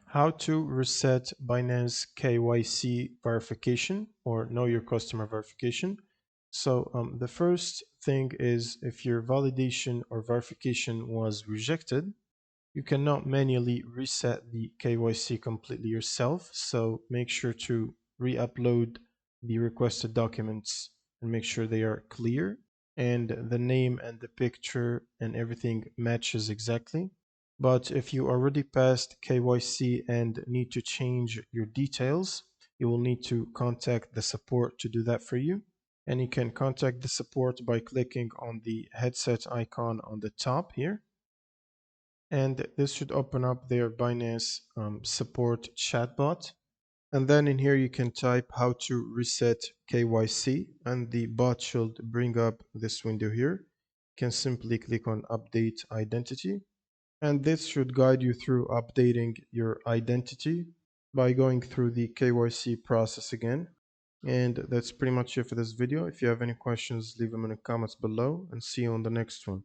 How to reset Binance KYC verification or know your customer verification. So the first thing is if your validation or verification was rejected, you cannot manually reset the KYC completely yourself. So make sure to re-upload the requested documents and make sure they are clear and the name and the picture and everything matches exactly. But if you already passed KYC and need to change your details, you will need to contact the support to do that for you. And you can contact the support by clicking on the headset icon on the top here. And this should open up their Binance support chatbot. And then in here you can type how to reset KYC and the bot should bring up this window here. You can simply click on update identity. And this should guide you through updating your identity by going through the KYC process again. And that's pretty much it for this video. If you have any questions, leave them in the comments below and see you on the next one.